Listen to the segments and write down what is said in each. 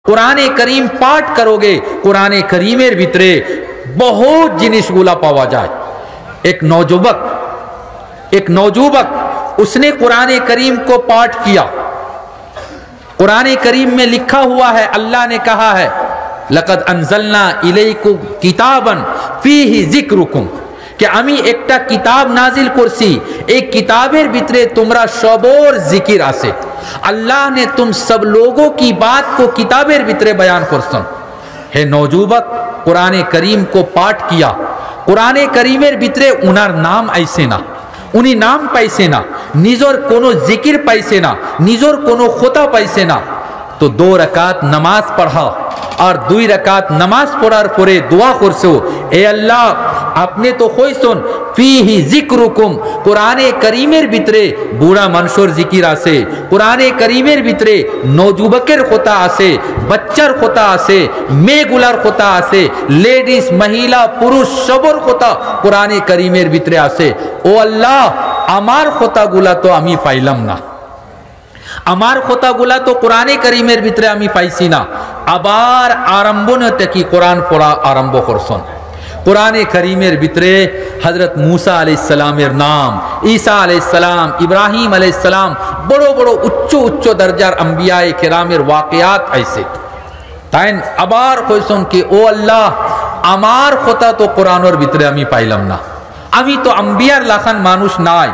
কোরআনে করিম পাঠ করোগে, কোরআনে করিমের ভিতরে বহুত জিনিসগুলা পাওয়া যায়। एक नौजुवक उसने कुरान करीम को पाठ किया। कुरान करीम में लिखा हुआ है, अल्लाह ने कहा है लक़द अनज़लना इलैकुम किताबन फीहि ज़िक्रुकुम, कि আমি একটা কিতাব নাজিল করছি, এই কিতাবের ভিতরে তোমরা সবর জিকির আছে। अल्लाह ने तुम सब लोगों की बात को किताबेर ভিতরে बयान করছেন। হে নওজুবক, कुरान करीम को पाठ किया। कुरान करीमेर ভিতরে উনার নাম আইছে না, উনি নাম পাইছে না, নিজের কোনো জিকির পাইছে না, নিজের কোনো খোতা পাইছে না। তো 2 রাকাত নামাজ পড়া আর 2 রাকাত নামাজ পড়ার পরে দোয়া করছো, এ আল্লাহ আপনি তো কইছেন ফিহি যিকরুকুম, কোরআনে করিমের ভিতরে বুড়া মানুষের জিকির আছে, কোরআনে করিমের ভিতরে নওজুবকের কথা আছে, বাচ্চার কথা আছে, মেয়েগুলার কথা আছে, লেডিস মহিলা পুরুষ সবর কথা কোরআনে করিমের ভিতরে আছে। ও আল্লাহ আমার কথাগুলা তো আমি পাইলাম না, আমার কথাগুলা তো কোরআনে করিমের ভিতরে আমি পাইছি না। আবার আরম্ভনে থেকে কোরআন পড়া আরম্ভ করছেন। কোরআনে করিমের ভিতরে হযরত মুসা আলাইহিস সালামের নাম, ঈসা আলাইহিস সালাম, ইব্রাহিম আলাইহিস সালাম, বড় বড় উচ্চ উচ্চ দরজার আম্বিয়ায়ে কেরামের ওয়াকিয়াত আইছে। তাই আবার কইছেন কি ও আল্লাহ আমার কথা তো কোরআনের ভিতরে আমি পাইলাম না, আমি তো আম্বিয়ার লাখান মানুষ নাই,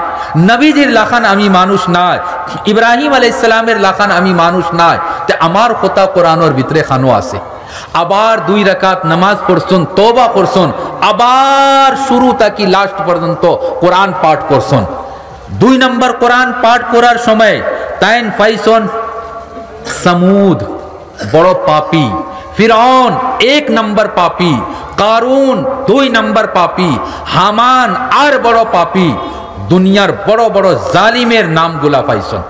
নবীজির লাখান আমি মানুষ নাই, ইব্রাহিম আলাইহিস সালামের লাখান আমি মানুষ নাই, তে আমার কথা কোরআনের ভিতরে খানো আছে। আবার 2 রাকাত নামাজ পড়ছেন, তওবা করছেন, আবার শুরু থেকে লাস্ট পর্যন্ত কোরআন পাঠ করছেন। 2 নম্বর কোরআন পাঠ করার সময় তাইন পাইছেন সমুদ বড় পাপী, ফিরআউন 1 নম্বর পাপী, কারুন 2 নম্বর পাপী, হামান আর বড় পাপী, দুনিয়ার বড় বড় জালিমের নামগুলা পাইছেন।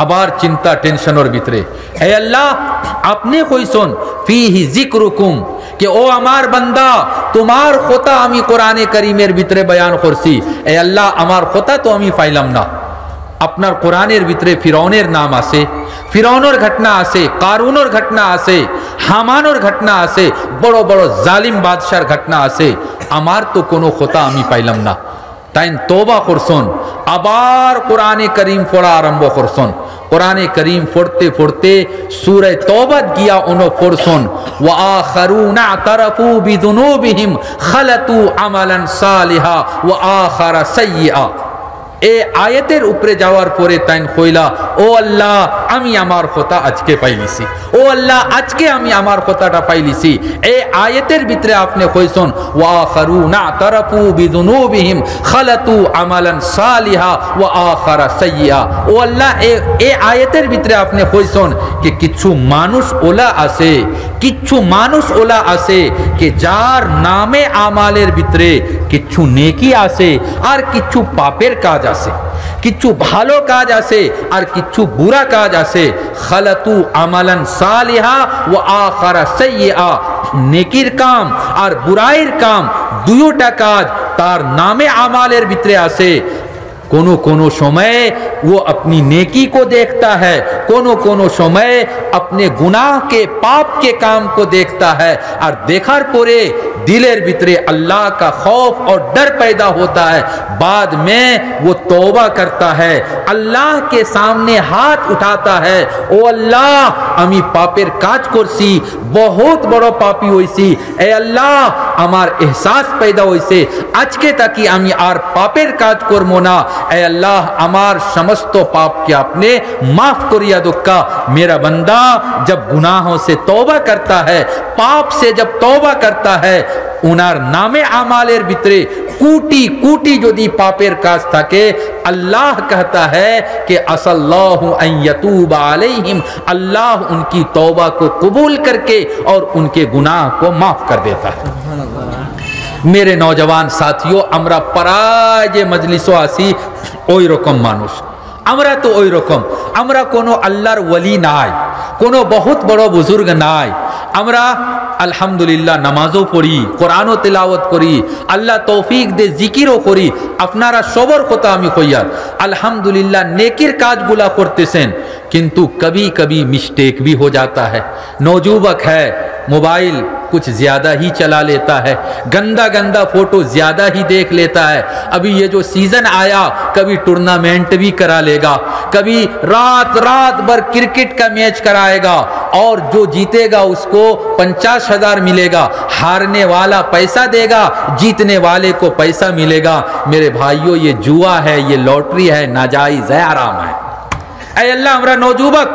আবার চিন্তা টেনশনের ভিতরে, হে আল্লাহ আপনি কইছেন ফিহি যিকরুকুম, कि ओ আমার বান্দা তোমার কথা আমি কোরআনে করিমের ভিতরে বয়ান করছি, এ আল্লাহ আমার কথা তো আমি পাইলাম না। আপনার কোরআনের ভিতরে ফিরআউনের নাম আছে, ফিরআউনের ঘটনা আছে, কারুনের ঘটনা আছে, হামানের ঘটনা আছে, বড় বড় জালিম বাদশার ঘটনা আছে, আমার তো কোনো কথা আমি পাইলাম না। তাই তওবা করছেন, আবার কোরআনে করিম পড়া আরম্ভ করছেন। কোরআনে করিম পড়তে পড়তে সূরা তওবা গিয়া উনি পড়ছেন ওয়া আখারুনা আতারাফু বিযুনুবিহিম খালাতু আমালান সালিহা ওয়া আখারা সাইয়্যা। এই আয়াতের উপরে যাওয়ার পরে তাইন কইলা ও আল্লাহ আমি আমার কথা আজকে পাইলিছি, ও আল্লাহ আজকে আমি আমার কথাটা পাইলিছি। এই আয়াতের ভিতরে আপনি কইছেন ওয়া আখারুনা আতারাফু বিযুনুবিহিম খালাতু আমালান সালিহা ওয়া আখারা সাইয়্যা। ও আল্লাহ এই আয়াতের ভিতরে আপনি কইছেন যে কিছু মানুষ ওলা আছে, কিছু মানুষ ওলা আছে যে যার নামে আমালের ভিতরে কিছু নেকি আছে আর কিছু পাপের কাজ আছে, কিছু ভালো কাজ আছে আর কিছু বুরা কাজ আছে। খালাতু আমালান সালিহা ওয়া আখারা সাইয়্যা, নেকির কাম আর বুরাইয়ের কাম দুইটা কাজ তার নামে আমালের ভিতরে আছে। कोनो कोनो समय वो अपनी नेकी को देखता है, कोनो समय अपने गुनाह के पाप के काम को देखता है, और देखार पोरे दिलेर भीतरे अल्लाह का खौफ और डर पैदा होता है। बाद में वो तौबा करता है, अल्लाह के सामने हाथ उठाता है, ओ अल्लाह আমি পাপের কাজ করছি, বহুত বড় পাপী হইছি, এ আল্লাহ আমার এহসাস पैदा হইছে, আজকে তাকি আমি আর পাপের কাজ করব না। এ अल्लाह আমার समस्त पाप के आपने माफ करिया दुक्का। मेरा बंदा जब गुनाहों से तौबा करता है, पाप से जब तौबा करता है, उनार नामे आमालेर भितरे कोटि कोटि यदि पापेर काज थाके, अल्लाह कहता है कि असल्लाहु अन यतूब अलैहिम, अल्लाह उनकी तौबा को कबूल करके और उनके गुनाह को माफ कर देता है। मेरे नौजवान साथियों, আমরা প্রায় যে মজলিসও আসি ওই রকম মানুষ, আমরা তো ওই রকম, আমরা কোনো আল্লাহর ওলি নাই, কোনো বহুত বড় বুজুর্গ নাই, আমরা আলহামদুলিল্লাহ নামাজও পড়ি, কোরআনও তেলাওয়াত করি, আল্লাহ তৌফিক দে জিকিরও করি। আপনারা সবার কথা আমি কইয়ার, আলহামদুলিল্লাহ নেকির কাজগুলা করতেছেন, কিন্তু कभी कभी मिस्टेक भी हो जाता है। नौजुवक है, मोबाइल कुछ ज़्यादा ही चला लेता है, गंदा गंदा फोटो ज़्यादा ही देख लेता है। अभी ये जो सीज़न आया, कभी टूर्नामेंट भी करा लेगा, कभी रात रात भर क्रिकेट का मैच कराएगा, और जो जीतेगा उसको 50,000 मिलेगा, हारने वाला पैसा देगा, जीतने वाले को पैसा मिलेगा। मेरे भाइयों, ये जुआ है, ये लॉटरी है, नाजायज़ है, हराम है। ऐ अल्लाह, हमरा नौजुवक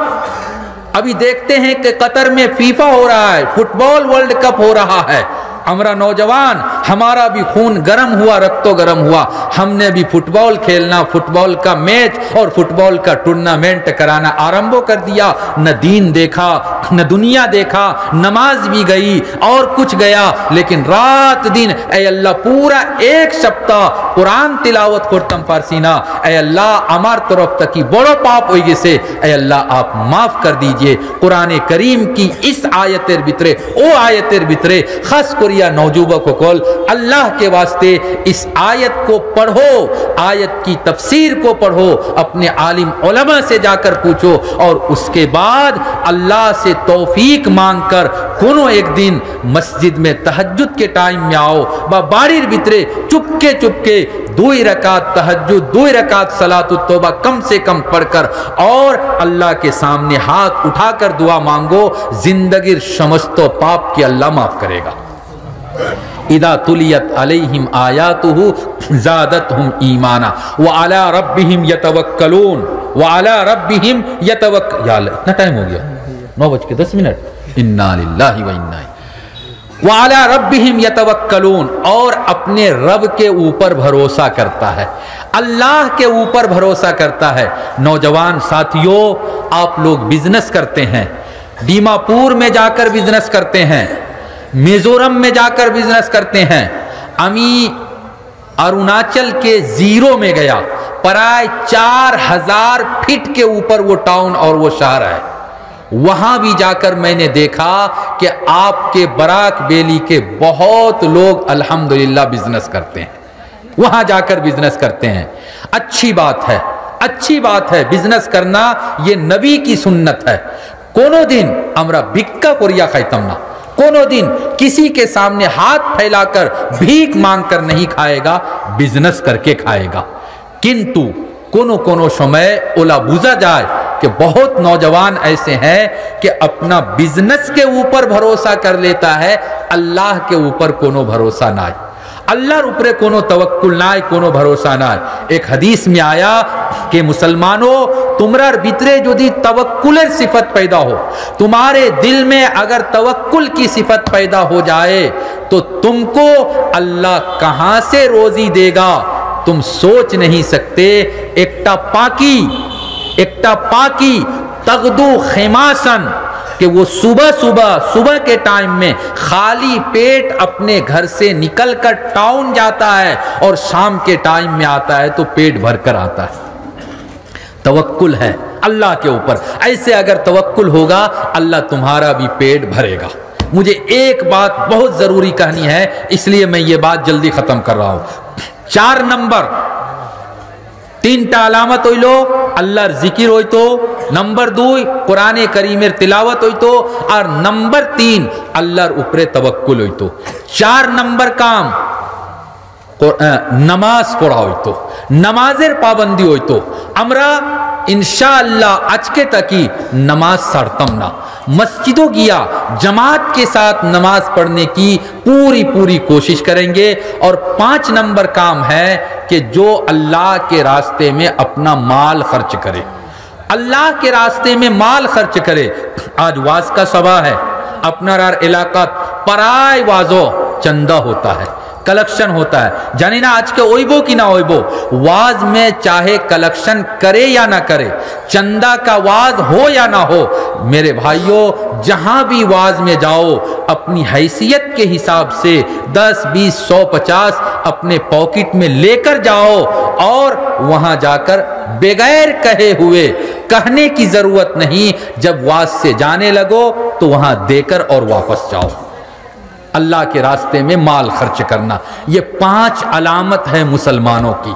अभी देखते हैं कि कतर में फीफा हो रहा है, फुटबॉल वर्ल्ड कप हो रहा है। हमारा नौजवान, हमारा भी खून गर्म हुआ, रक्तो गर्म हुआ, हमने भी फुटबॉल खेलना, फुटबॉल का मैच और फुटबॉल का टूर्नामेंट कराना आरंभ कर दिया। न दीन देखा, न दुनिया देखा, नमाज भी गई और कुछ गया, लेकिन रात दिन ऐ अल्लाह पूरा एक सप्ताह कुरान तिलावत करतम फारसीना। ऐ अल्लाह, हमार तरफ तक की बड़ो पाप हो गए, ऐ अल्लाह आप माफ कर दीजिए। कुरान करीम की इस आयतेर भितरे ओ आयतेर भितरे खास कर या नौजुबा को कॉल, अल्लाह के वास्ते इस आयत को पढ़ो, आयत की तफसीर को पढ़ो, अपने आलिम उलमा से जाकर पूछो, और उसके बाद अल्लाह से तौफीक मांग कर कोनो एक दिन मस्जिद में तहज्जुद के टाइम में आओ, बाड़ीर भितरे चुपके चुपके 2 रकात तहज्जुद, 2 रकात सलातुत तौबा कम से कम पढ़कर, और अल्लाह के सामने हाथ उठाकर दुआ मांगो, जिंदगी समस्त पाप की अल्लाह माफ करेगा। इदा तुलियत अलैहिम आयातुहु ज़ादतहुम ईमाना व अला रब्बिहिम यतवक्कलून व अला रब्बिहिम यतवक्कल। या अल्लाह, इतना टाइम हो गया, 9:10। इन्ना लिल्लाहि व इन्ना व अला रब्बिहिम यतवक्कलून, और अपने रब के ऊपर भरोसा करता है, अल्लाह के ऊपर भरोसा करता है। नौजवान साथियों, आप लोग बिजनेस करते हैं, दीमापुर में जाकर बिजनेस करते हैं, मिजोरम में जाकर बिजनेस करते हैं। अमी अरुणाचल के जीरो में गया, प्राय 4000 फीट के ऊपर वो टाउन और वो शहर है। वहां भी जाकर मैंने देखा कि आपके बराक बेली के बहुत लोग अल्हम्दुलिल्लाह बिजनेस करते हैं, वहां जाकर बिजनेस करते हैं। अच्छी बात है, अच्छी बात है, बिजनेस करना ये नबी की सुन्नत है। कोनो दिन हमरा भिक्का कोरिया खैतम ना, कोनो दिन किसी के सामने हाथ फैलाकर भीख मांगकर नहीं खाएगा, बिजनेस करके खाएगा। किंतु कोनो कोनो समय ओला बुझा जाए कि बहुत नौजवान ऐसे हैं कि अपना बिजनेस के ऊपर भरोसा कर लेता है, अल्लाह के ऊपर कोनो भरोसा ना, अल्लाहर ऊपर कोनो तवक्कुल ना, कोनो भरोसा ना। एक हदीस में आया कि मुसलमानों, तुम्हार भीतरे यदि तवक्कुलेर सिफत पैदा हो, तुम्हारे दिल में अगर तवक्कुल की सिफत पैदा हो जाए, तो तुमको अल्लाह कहां से रोजी देगा तुम सोच नहीं सकते। एकटा पाकी तगदू खिमासन, कि वो सुबह के टाइम में खाली पेट अपने घर से निकलकर टाउन जाता है, और शाम के टाइम में आता है तो पेट भरकर आता है। तवक्कुल है अल्लाह के ऊपर। ऐसे अगर तवक्कुल होगा, अल्लाह तुम्हारा भी पेट भरेगा। मुझे एक बात बहुत जरूरी कहनी है, इसलिए मैं ये बात जल्दी खत्म कर रहा हूं। 4 नंबर 3टा अलामत হইল আল্লাহর জিকির হইতো, नंबर 2 কোরআনে কারীমের তিলাওয়াত হইতো, আর नंबर 3 আল্লাহর উপরে তাওয়াক্কুল হইতো। 4 नंबर काम নামাজ পড়া হইতো, নামাজের পাবন্দি হইতো। আমরা इंशाअल्लाह আজকে তাকি नमाज ছাড়তাম না, मस्जिदों किया जमात के साथ नमाज पढ़ने की पूरी कोशिश करेंगे। और 5 नंबर काम है कि जो अल्लाह के रास्ते में अपना माल खर्च करे, अल्लाह के रास्ते में माल खर्च करे। आज वाज का सभा है, अपना इलाका पराय वाजो चंदा होता है, कलेक्शन होता है। जानी ना आज के ओइबो की ना ओइबो, वाज में चाहे कलेक्शन करे या ना करे, चंदा का वाज हो या ना हो, मेरे भाइयों जहां भी वाज में जाओ, अपनी हैसियत के हिसाब से 10, 20, 100, 50 अपने पॉकेट में लेकर जाओ, और वहां जाकर बगैर कहे हुए کہنے کی ضرورت نہیں، جب واز سے جانے لگو تو وہاں دے کر اور واپس جاؤ۔ اللہ کے راستے میں مال خرچ کرنا، یہ 5 علامت ہے مسلمانوں کی۔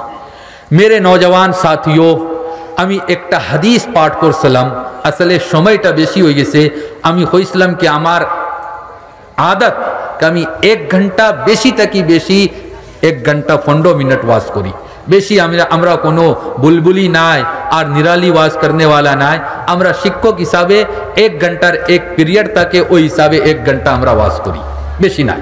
میرے نوجوان ساتھیوں، আমি একটা হাদিস পাঠ করছিলাম, আসলে সময়টা বেশি হয়ে গেছে। আমি কইছিলাম কি আমার আদত कि আমি 1 ঘন্টা বেশি থাকি, বেশি 1 ঘন্টা 15 মিনিট ওয়াজ করি। বেশি আমরা কোনো বুলবুলি নাই আর নিরালি ওয়াজ করনে वाला নাই। আমরা শিক্ষক হিসাবে 1 ঘন্টার 1 পিরিয়ড থাকে, ওই হিসাবে 1 ঘন্টা আমরা ওয়াজ করি, বেশি নাই।